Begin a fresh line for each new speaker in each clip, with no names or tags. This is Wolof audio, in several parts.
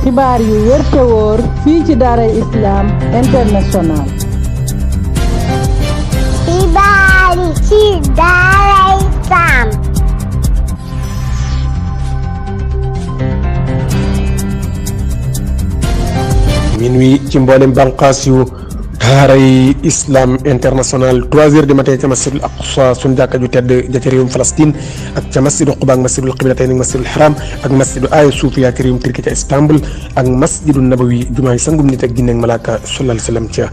xibaar yu wér te wóor fii ci Daara Islam International.
xibaar yi ci Daara Islam.
minuit ci mboolem bànqaas yu daaray Islam International 3h du matin ca masjidul Aqsa sunu jàkka ju tedd ja ca réewum Palestine ak ca masjidu Quba ak masjidul Qiblatayni ak masjidul Haram ak masjidu Aya Sofia ca réewum Turki ca Istanbul ak masjidu Nabawi jumaay sangum nit ak jinne ak malaaka sallallahu alayhi wa sallam ca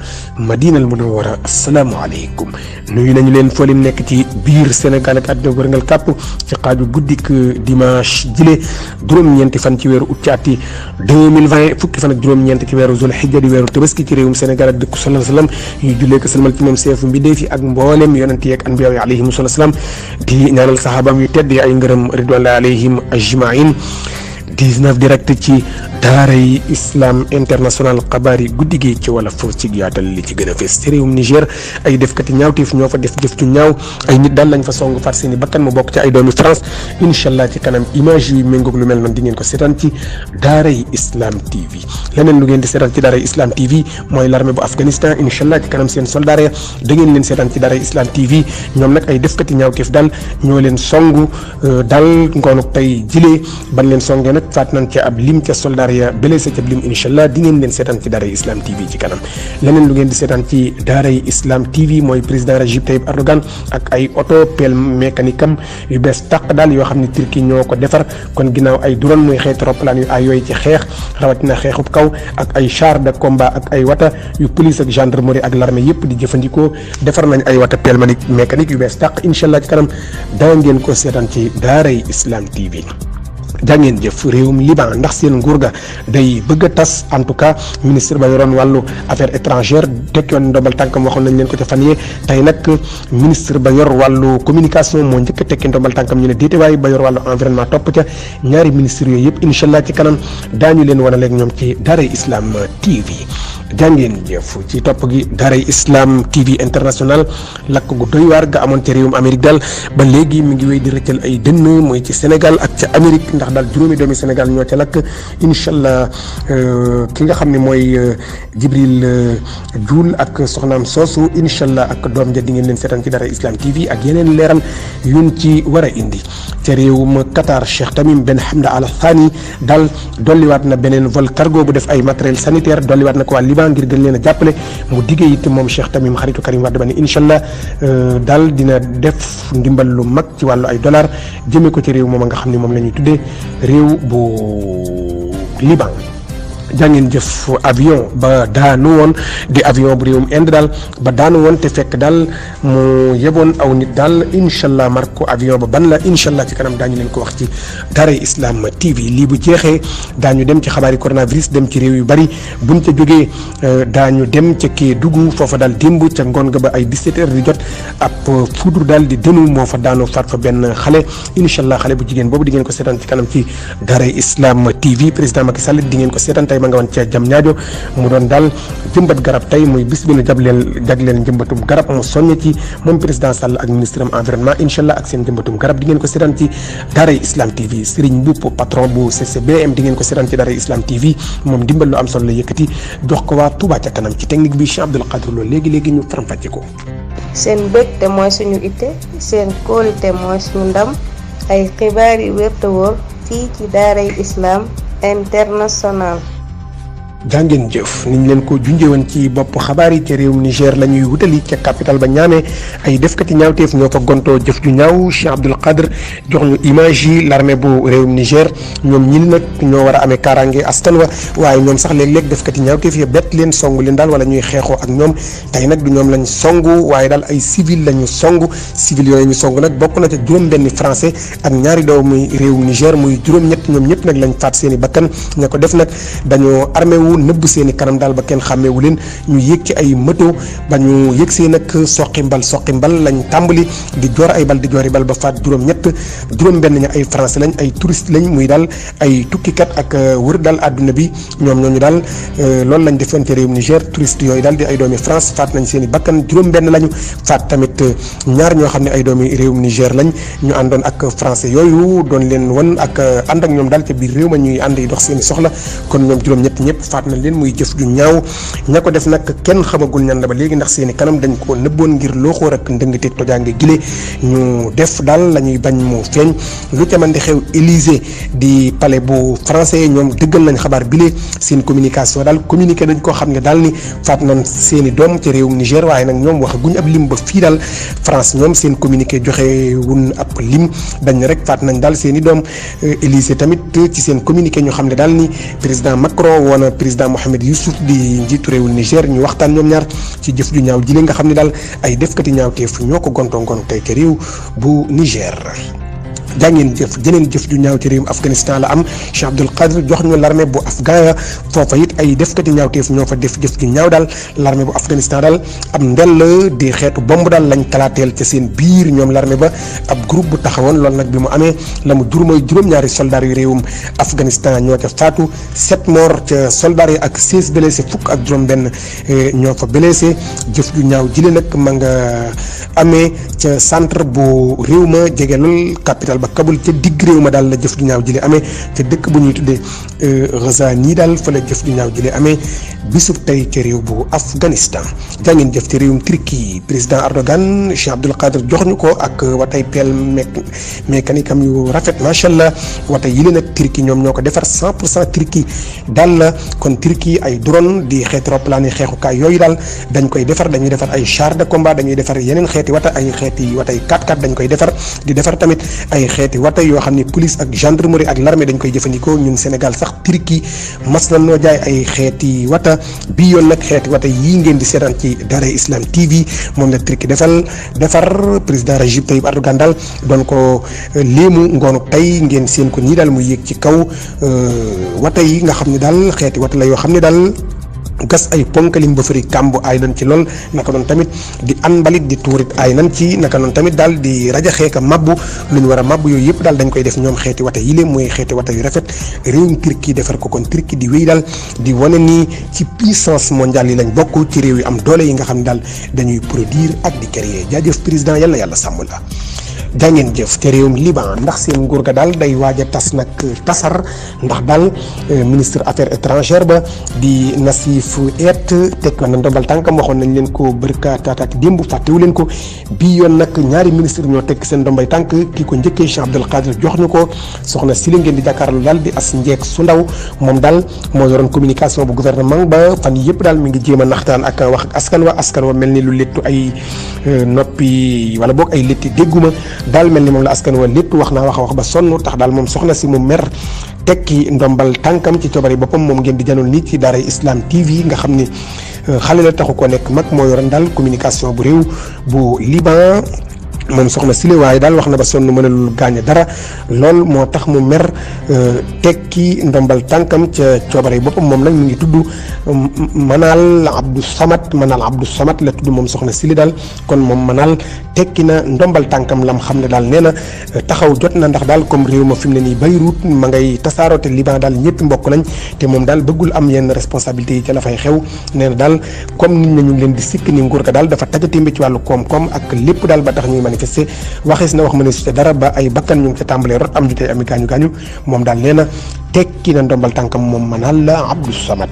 Madinal Munawwara. asalaamaaleykum nuyu nañu leen foo leen nekk ci biir Sénégal ak àddina wërngal kàpp ci xaaju guddik dimanche jile juróom-ñeenti fan ci weeru ut ci ati 2020 fukki fan ak juróom-ñeent ci weeru Zul Hijja di weeru Tabaski ci réewum Sénégal ak dëkku sallam ñu jullee ko salmal ci moom seefu mbindee fi ak mboolem yonent yi ak anbiya yi alayhim salaam di ñaanal saxaabaam yu tedd yi ay ngërëm ridwanullahi alayhim ajmain 19 direct ci daaray Islam International xabaar yi guddi gi ci wala foofu ci yaatal li ci gën a fees ci réewum Niger ay defkati ñaawteef ñoo fa def jëf ju ñaaw ay nit daal lañ fa song far seeni bakkan mu bokk ci ay doomi France incha allah ci kanam image yi méngoog lu mel noonu di ngeen ko seetaan ci daaray Islam TV leneen lu ngeen di seetaan ci daaray Islam TV mooy l'armée bu Afghanistan incha allah ci kanam seen soldaar ya da ngeen leen seetaan ci daaray Islam TV ñoom nag ay defkati ñaawteef daal ñoo leen song daal ngoonu tey jilee ban leen songee nag faat nañ ca ab lim ca soldaar ya blessé ca lim incha allah di ngeen leen seetaan ci daaray Islam TV ci kanam leneen lu ngeen di seetaan ci daaray Islam TV mooy président Recep Tayyip Erdogan ak ay auto pelle mécanique am yu bees tàq daal yoo xam ne Turquie ñoo ko defar kon ginnaaw ay drone muy xeetu roppalaan yu ay yooyu ci xeex rawatina xeexub kaw ak ay char de combat ak ay wata yu police ak gendarmerie ak l'armée yëpp di jëfandikoo defar nañ ay wata pelle mécanique yu bees tàq incha allah ci kanam daa ngeen ko seetaan ci daaray Islam TV. jàngeen jëf réewum Liban ndax seen nguur ga day bëgg a tas en tout cas ministre ba yoroon wàllu affaires étrangères tekkoon ndombal tànkam waxoon nañ leen ko ca fan yee tey nag ministre ba yor wàllu communication moo njëkk a tekki ndombal tànkam ñu ne déete waaye ba yor wàllu environnement topp ca ñaari ministres yooyu yëpp incha allah ci kanam daañu leen wanaleeg ñoom ci daaray Islam TV. jàngeen jëf ci topp gi daaray Islam TV International lakk gu doy waar ga amoon ca réewum Amérique daal ba léegi mi ngi wéy di rëccal ay dënn mooy ci Sénégal ak ca Amérique ndax daal juróomi doomi Sénégal ñoo ca lakk incha allah ki nga xam ne mooy Jibril Dioul ak soxnaam soosu incha allah ak doom ja di ngeen leen seetaan ci daaray Islam TV ak yeneen leeral yuñ ci war a indi ca réewum Qatar Cheikh Tamim Ben Hamda Al Thani daal dolliwaat na beneen vol cargo bu def ay matériel sanitaire dolliwaat na ko waa Liban ngir gën leen a jàppale mu diggee it moom Cheikh Tamim xaritu Karim Wade ba ne incha allah daal dina def ndimbal lu mag ci wàllu ay dollar jëmee ko ci réew moom nga xam ne moom la ñuy tuddee réew bu Liban. jàngeen jëf avion ba daanu woon di avion bu réewum Inde daal ba daanu woon te fekk daal mu yeboon aw nit daal incha allah marque avion ba ban la incha allah ci kanam daañu leen ko wax ci daaray Islam TV lii bu jeexee daañu dem ci xabaari coronavirus dem ci réew yu bari buñ ca jógee daañu dem ca Kédougou foofa daal démb ca ngoon ga ba ay 17h di jot ab foudre daal di dënu moo fa daanu faat fa benn xale incha allah xale bu jigéen boobu di ngeen ko seetaan ci kanam ci daaray Islam TV président Macky Sall di ngeen ko seetaan tey ma nga woon ca jam ñaajo mu doon daal jëmbat garab tey muy bis bi nu jagleel njëmbatum garab mu soññe ci moom président Sall ak ministre am environnement incha allah ak seen njëmbatum garab di ngeen ko seetaan ci daaray Islam TV Serigne Mboup patron bu CCBM di ngeen ko seetaan ci daaray Islam TV moom dimbal lu am solo la yëkkati jox ko waa Touba ca kanam ci technique bi Cheikh Abdoul Qadir Lo léegi ñu faram-fàcce ko.
seen mbégte mooy suñu itte seen kóolute mooy suñu ndam ay xibaar yu wér te wóor fii ci daaray Islam International.
jàngeen jëf niñ leen ko junjewoon ci bopp xabaar yi ca réewum Niger la ñuy wutali ca capital ba ñaamee ay defkati ñaawteef ñoo fa gontoo jëf ju ñaaw Cheikh Abdoul Qadir jox ñu image yi l'armée bu réewum Niger ñoom ñi nag ñoo war a amee kaaraange askan wa waaye ñoom sax léeg-léeg defkati ñaawteef ya bett leen songu leen daal wala ñuy xeexoo ak ñoom tey nag du ñoom lañ songu waaye daal ay civil la ñu songu civil yooyu ñu songu nag bokk na ca juróom-benni français ak ñaari doomu réewum Niger muy juróom-ñett ñoom ñëpp nag lañ faat seen i bakkan ña ko def nag dañoo armé yooyu nëbb seeni kanam daal ba kenn xàmmeewu leen ñu yéeg ci ay moto ba ñu yéeg see nag soqi mbal lañ tàmbali di joor ay bal ba faat juróom-benn ña ay français lañ ay touriste lañ muy daal ay tukkikat ak wër daal àdduna bi ñooñu daal loolu lañ defoon ci réewum Niger touriste yooyu daal di ay doomi France faat nañ seeni bakkan juróom-benn lañu faat tamit ñaar ñoo xam ne ay doomi réewum Niger lañ ñu àndoon ak français yooyu doon leen won ak ànd ak ñoom daal ca biir réew ma ñuy ànd yi dox seeni soxla kon ñoom juróom-ñett ñëpp faat nañ leen muy jëf ju ñaaw ña ko def nag kenn xamagul ñan la ba léegi ndax seeni kanam dañ ko nëbboon ngir looxoor ak ndëngteeg tojaange gile ñu def daal la ñuy bañ mu feeñ lu ca mën di xew Élysée di palais bu français ñoom dëggal nañ xabaar bile seen communication daal communiqué nañ koo xam ne daal ni faat nañ seeni doom ci réewum Niger waaye nag ñoom wax guñ ab lim ba fii daal France ñoom seen communiqué joxe wun ab lim dañ rek faat nañ daal seeni doom Élysée tamit ci seen communiqué ñu xam ne daal ni président Macron woona président Mohamed Youssouf di njiitu réewul Niger ñu waxtaan ñoom ñaar ci jëf ju ñaaw jile nga xam ne daal ay defkati ñaawteef ñoo ko gonto tey ci réew bu Niger. jàngeen jëf jeneen jëf ju ñaaw ci réewum Afghanistan la am Cheikh Abdul Qadir jox ñu l'armée bu afghan foofa it ay defkati ñaawteef ñoo fa def jëf ju ñaaw daal l'armée bu Afghanistan daal ab ndell di xeetu bomb daal lañ kalaateel ca seen biir ñoom l'armée ba ab groupe bu taxawoon loolu nag bi mu amee la mu jur mooy juróom-ñaari soldats yu réewum Afghanistan ñoo ca faatu 7 morts ca soldats yi ak 16 blessés fukk ak juróom-benn ñoo fa blessé jëf ju ñaaw jile nag ma nga amee ca centre bu réew ma jege lool capitale ba Kabul ca digg réew ma daal la jëf ju ñaaw jëlee amee ca dëkk bu ñuy tuddee Ghazani daal fa la jëf ju ñaaw jëlee amee bisub tey ca réew bu Afghanistan jàngeen jëf ci réewum Turquie président Erdogan Cheikh Abdul Qadir jox ñu ko ak watay pelle mécanique am yu rafet macha allah watay yi leen ak Turquie ñoom ñoo ko defar 100% Turquie daal la kon Turquie ay drone di xeeti roplaan yi xeexukaay yooyu daal dañ koy defar dañuy defar ay char de combat dañuy defar yeneen xeeti wata ay xeeti watay 4x4 dañ koy defar di defar tamit ay xeeti wata yoo xam ne police ak gendarmerie ak l'armée dañ koy jëfandikoo ñun Sénégal sax Turquie mas na noo jaay ay xeeti wata bii yoon nag xeeti wata yii ngeen di seetaan ci Daaray Islam TV moom la Turquie defar président Recep Tayyip Erdogan daal doon ko léemu ngoonu tey ngeen seen ko nii daal muy yéeg ci kaw wata yi nga xam ne daal xeeti wata la yoo xam ne daal gas ay ponkalim ba fëri kàmbu aay nañ ci lool naka noonu tamit di an mbalit di tuurit aay nañ ci naka noonu tamit daal di rajaxeeka mabbu lu ñu war a mabbu yooyu yëpp daal dañ koy def ñoom xeeti wata yi leen mooy xeeti wata yu rafet réewum Turquie defar ko kon Turquie di wéy daal di wane nii ci puissance mondiale yi lañ bokk ci réew yi am doole yi nga xam ne daal dañuy produire ak di créer jaajëf président yàlla sàmm la jàngeen jëf te réewum Liban ndax seen nguur ga daal day waaj a tas nag tasar ndax daal ministre affaires étrangères ba di Nassif Et teg na ndombal tànkam waxoon nañ leen ko bërkaataataati démb fàttewu leen ko bii yoon nag ñaari ministre ñoo teg seen ndombay tànk ki ko njëkkee Cheikh Abdul Qadir jox ñu ko soxna si la ngeen di jàkkaarloo daal di as njeeg su ndaw moom daal moo yoroon communication bu gouvernement ba fan yëpp daal mi ngi jéem a naxtaan ak wax ak askan wa mel ni lu léttu ay noppi wala boog ay létti dégguma daal mel ni moom la askan wa lépp wax naa wax ba sonn tax daal moom soxna si mu mer tekki ndombal tànkam ci coobare boppam moom ngeen di janoon nit ci Daaray Islam TV nga xam ni xale la taxu ko nekk mag moo yoroon daal communication bu réew bu Liban moom soxna Sile waaye daal wax na ba sonn mënalul gaañ dara lool moo tax mu mer tekki ndombal tànkam ca coobare boppam moom nag mi ngi tudd Manal Abdou Samad la tudd moom soxna Sile daal kon moom Manal tekki na ndombal tànkam lam xam ne daal nee na taxaw jot na ndax daal comme réew ma fi mu ne nii Beyrouth ma ngay tasaaroo te Liban daal ñëpp mbokk lañ te moom daal bëggul am yenn responsabilité yi ca la fay xew nee na daal comme nit ñi ñu ngi leen di sikk ni nguur ga daal dafa tagatémbe ci wàllu koom-koom ak lépp daal ba tax ñuy manifester waxees na wax ma ne su dara ba ay bakkan ñu ngi ca tàmbalee rot am ñu tey ami gaañu moom daal nee na tekki na ndombal tànkam moom Manal la Abdou Samad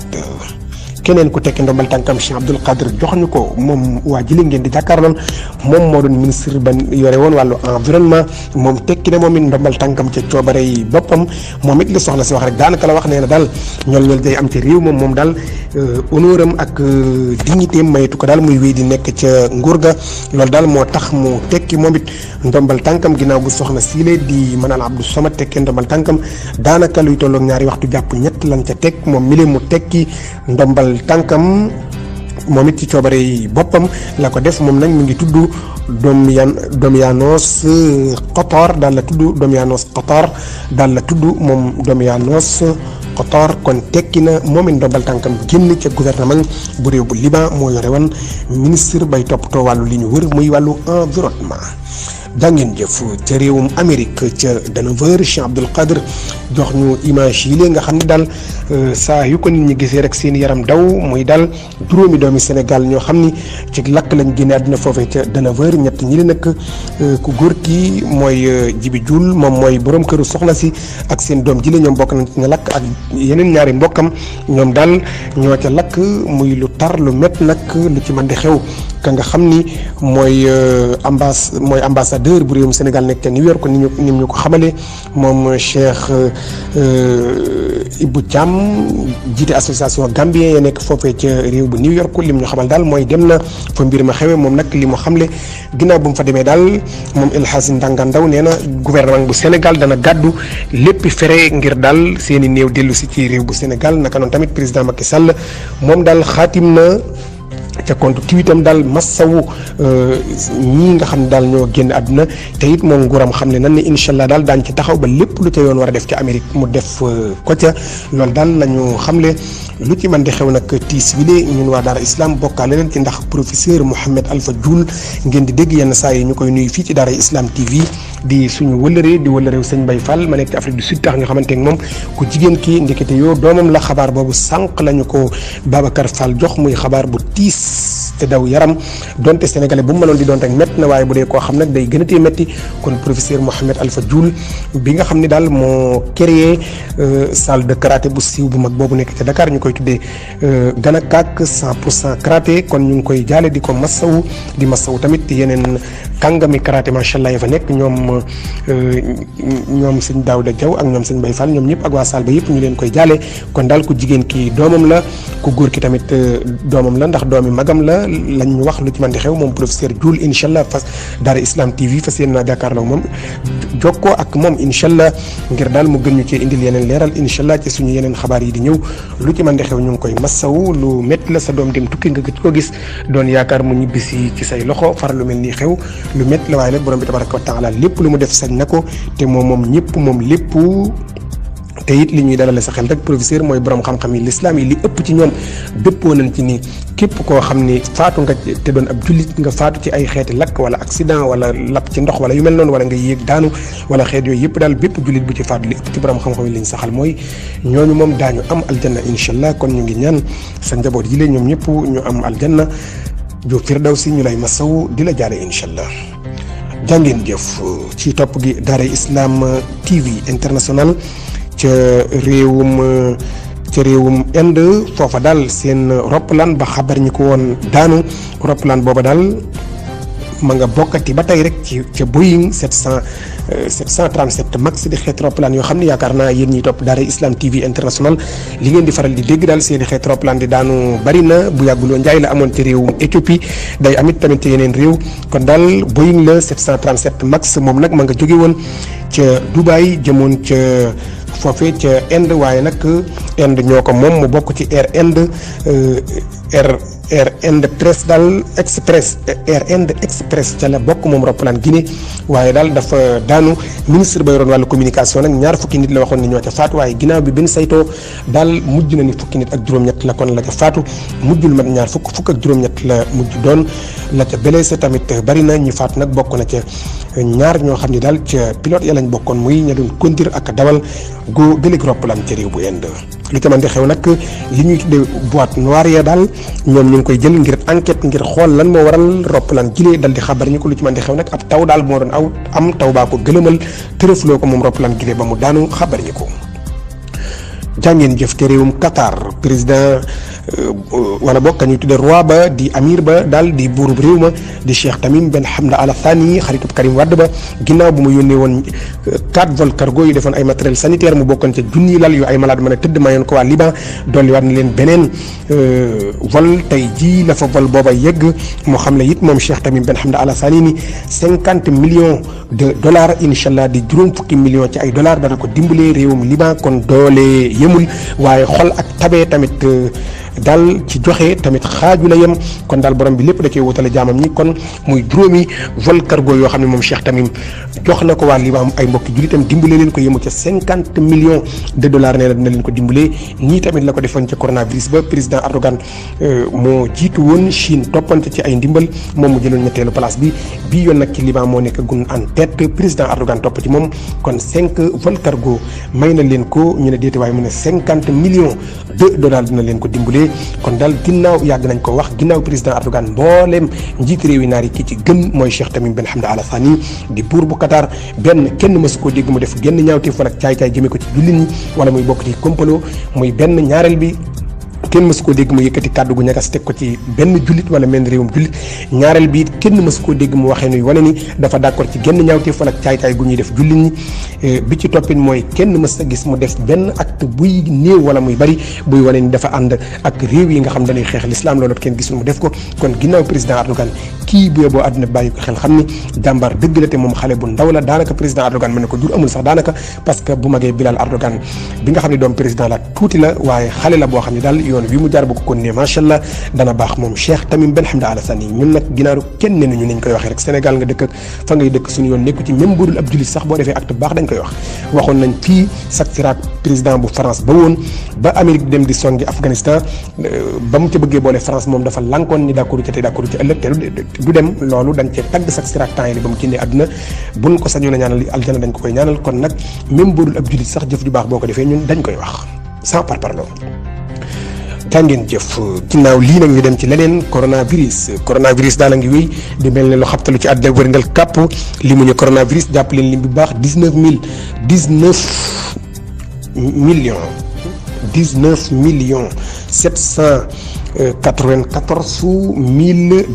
keneen ku tekki ndombal tànkam Cheikh Abdul Qadir jox ñu ko moom waa ji ngeen di jàkkaarlool moom moo doon ministre ba yore woon wàllu environnement moom tekki na moom it ndombal tànkam ca coobare yi boppam moom it li soxla si wax rek daanaka la wax nee na daal ñol day am ci réew moom daal honneur am ak dignité am mayetu ko daal muy wéy di nekk ca nguur ga loolu daal moo tax mu tekki moom it ndombal tànkam ginnaaw bu soxna siile di Manal Abdou Samad tekkee ndombal tànkam daanaka luy tolloog ñaari waxtu jàpp ñett lan ca teg moom mi leen mu tekki ndombal tànkam moom it ci coobare yi boppam la ko def moom nag mi ngi tudd Domyanos Qatar daal la tudd Domyanos Qatar daal la tudd moom Domyanos Qatar kon tekki na moom it ndombal tànkam génn ca gouvernement bu réew bu Liban moo yore woon ministre bay toppatoo wàllu li ñu wër muy wàllu environnement. jàngeen jëf ca réewum Amérique ca Denver Cheikh Abdoul Qadir jox ñu image yi nga xam ne daal saa yu ko nit ñi gisee rek seen yaram daw muy daal juróomi doomi Sénégal ñoo xam ni ci lakk lañ génne àdduna foofee ca Denver ñett ñi nag ku góor ki mooy Jibi Juul moom mooy borom këru soxna si ak seen doom ji la ñoom bokk nañ ci nga lakk ak yeneen ñaari mbokkam ñoom daal ñoo ca lakk muy lu tar lu métti nag lu ci mën di xew ka nga xam ni mooy ambassadeur bu réewum Sénégal nekk ca New York ni ñu ko xamale moom Cheikh Ibou Thiam jiite association gambien ya nekk foofee ca réew bu New York lim ñu xamal daal mooy dem na fa mbir ma xewe moom nag li mu xamle ginnaaw bu mu fa demee daal moom El Hadji Ndanga Ndaw nee na gouvernement bu Sénégal dana gàddu lépp fere ngir daal seeni néew dellu si ci réew bu Sénégal naka noonu tamit président Macky Sall moom daal xaatim na ca compte Twitteram daal massawu ñii nga xam ne daal ñoo génn àdduna te it moom nguuram xam ne nan ne incha allah daal daañu ci taxaw ba lépp lu ca yoon war a def ca Amérique mu def ko ca loolu daal la ñu xamle lu ci mën di xew nag tiis wile ñun waa Daara Islam bokkaale leen ci ndax professeur Mouhamed Alpha Dioul ngeen di dégg yenn saa yi ñu koy nuyu fii ci Daara Islam TV di suñu wëllëree di wëllëreew sëñ Mbaye Fall ma nekk ci Afrique du Sud tax nga xamante ne moom ku jigéen kii ndekete yoo doomam la xabaar boobu sànq la ñu ko Babacar Fall jox muy xabaar bu tiis te daw yaram donte sénégalais bu mu mënoon di doon rek métti na waaye bu dee koo xam nag day gën a tee métti kon professeur Mouhamed Alpha Dioul bi nga xam ne daal moo créé salle de karaté bu siiw bu mag boobu nekk ca Dakar ñu koy tuddee Gana Kak 100% karaté kon ñu ngi koy jaale di ko massawu di massawu tamit yeneen kàngami karaté macha allah ya fa nekk ñoom sëñ Daouda Diaw ak ñoom sëñ Mbaye Fall ñoom ñëpp ak waa salle ba yëpp ñu leen koy jaale kon daal ku jigéen ki doomam la ku góor ki tamit doomam la ndax doomi magam la lañ ñu wax lu ci mën di xew moom professeur Dioul incha allah fas Daara Islam TV fas yéene naa jàkkaarloo moom jokkoo ak moom incha allah ngir daal mu gën ñu cee indil yeneen leeral incha allah ci suñu yeneen xabaar yi di ñëw lu ci mën di xew ñu ngi koy massawu lu métti la sa doom dem tukki nga gëj ko gis doon yaakaar mu ñibbisi ci say loxo far lu mel nii xew lu métti la waaye nag borom bi tabaraka wa taala lépp lu mu def sañ na ko te moom ñëpp moom lépp. te it li ñuy dalale sa xel rek professeur mooy borom xam-xam yi lislaam yi li ëpp ci ñoom dëppoo nañ ci ni képp koo xam ni faatu nga te doon ab jullit nga faatu ci ay xeeti lakk wala accident wala lap ci ndox wala yu mel noonu wala nga yéeg daanu wala xeet yooyu yëpp daal bépp jullit bu ci faatu li ëpp ci borom xam-xam yi liñ saxal mooy ñooñu moom daañu am aljanna incha allah kon ñu ngi ñaan sa njaboot yi leen ñoom ñëpp ñu am aljanna jo firdawsi ñu lay masawu di la jaale incha allah. jàngeen jëf ci topp gi Daara Islam TV international ca réewum Inde foofa daal seen roppalaan ba xabar ñi ko woon daanu roppalaan booba daal ma nga bokkati ba tey rek ci ca Boeing 737 max di xeet roppalaan yoo xam ne yaakaar naa yéen ñiy topp Daara Islam TV international li ngeen di faral di dégg daal seen i xeet roppalaan di daanu bari na bu yàgguloo njaay la amoon ci réewum Éthiopie day amit tamit ci yeneen réew kon daal Boeing la 737 max moom nag ma nga jóge woon ca Dubaï jëmoon ca foofee ca Inde waaye nag Inde ñoo ko moom mu bokk ci Air Inde Air Inde Express ca la bokk moom roppalaan Guinée waaye daal dafa daanu ministre ba yoroon wàllu communication nag ñaar fukki nit la waxoon ni ñoo ca faatu waaye ginnaaw bi benn saytoo daal mujj na ni fukki nit ak juróom-ñett la kon la ca faatu mujjul mat ñaar fukk ak juróom-ñett la mujj doon la ca blessé tamit bari na ñi faatu nag bokk na ca ñaar ñoo xam ne daal ca pilote ya lañ bokkoon muy ña doon conduire ak dawal go gëléeg roppalaan ca réew bu Inde lu ca mën di xew nag li ñuy tuddee boîte noire ya daal ñoom ñu ngi koy jël ngir enquête ngir xool lan moo waral roppalaan gilee dal di xabar ñu ko lu ci mën di xew nag ab taw daal moo doon am taw baa ko gëlëmal tërëfloo ko moom roppalaan gilee ba mu daanu xabar ñi ko jàngeen jëf te réewum Qatar président wala bokk ñuy tudde roi ba di amir ba daal di buurub réew ma di Cheikh Tamim Ben Hamad Al Thani xaritub Karim Wade ba ginnaaw bu mu yónnee woon 4 vol cargo yu defoon ay matériel sanitaire mu bokkoon ca junni lal yu ay malade mën a tëdd mayoon ko waa Liban dolli waat na leen beneen vol tey jii la fa vol booba yegg moo xam ne it moom Cheikh Tamim Ben Hamad Al Thani ni 50 millions de dollars incha allah di juróom fukki millions ci ay dollars dana ko dimbalee réewum Liban kon doole yemul waaye xol ak tabee tamit daal ci joxe tamit xaaju la yem kon daal borom bi lépp da cee wutale jaamam ñi kon muy juróomi vol cargo yoo xam ne moom Cheikh Tamim jox na ko waa Liban ay mbokki jullitam dimbale leen ko yemu ca 50 millions de dollars nee na dina leen ko dimbalee ñii tamit la ko defoon ca coronavirus ba président Erdogan moo jiitu woon Chine toppante ci ay ndimbal moom mu jëloon ñetteelu place bi bii yoon nag ci Liban moo nekk gun en tête président Erdogan topp ci moom kon 5 vol cargo may na leen ko ñu ne déete waaye mu ne 50 millions de dollars dina leen ko dimbalee kon daal ginnaaw yàgg nañ ko wax ginnaaw président Erdogan mbooleem njiiti réew yi naar yi ki ci gën mooy Cheikh Tamim Ben Hamd Al Thani di buur bu Qatar benn kenn mësu koo dégg mu def genn ñaawteef wala caay-caay jëmee ko ci jullit ñi wala muy bokk ci complot muy benn ñaareel bi kenn mësu koo dégg mu yëkkati kàddu gu ñagas teg ko ci benn jullit wala menn réewum jullit ñaareel bi kenn mësu koo dégg mu waxee nuy wane ni dafa d'accord ci genn ñaawteef wala caay-caay gu ñuy def jullit ñi bi ci toppin mooy kenn mës a gis mu def benn acte buy néew wala muy bari buy wane ni dafa ànd ak réew yi nga xam dañuy xeex l'islam loolu kenn gisul mu def ko kon ginnaaw président Erdogan kii bu yeboo àdduna bàyyi ko xel xam ni jàmbaar dëgg la te moom xale bu ndaw la daanaka président Erdogan mën na ko jur amul sax daanaka parce que bu magee Bilal Erdogan bi nga xam ne doom président la tuuti la waaye xale la boo xam ne daal yoon wi mu jaar bu ko kon ne macha allah dana baax moom Cheikh Tamim Ben Hamd Al Thani ñun nag ginaaru kenn ne ñu nañ koy waxee rek Sénégal nga dëkk ak fa ngay dëkk suñu yoon nekku ci même budul ab jullit sax boo defee acte baax dañ koy wax waxoon nañ fii Jacques Chirac président bu France ba woon ba Amérique dem di songi Afghanistan ba mu ca bëggee boole France moom dafa lankoon ni d'accord ci te d'accord ci ëllëg te du dem loolu dañ cee tagg Jacques Chirac temps yi ba mu génnee àdduna buñ ko sañoon a ñaanal aljana dañ ko koy ñaanal kon nag même budul ab jullit sax jëf ju baax boo ko defee ñun dañ koy wax sans parparloo jàngeen jëf ginnaaw lii nag ñu dem ci leneen coronavirus daal a ngi wéy di mel ne lu xabtalu ci àddina wërngal kàpp li mu ñu coronavirus jàpp leen lim bu baax 19 millions 794 mille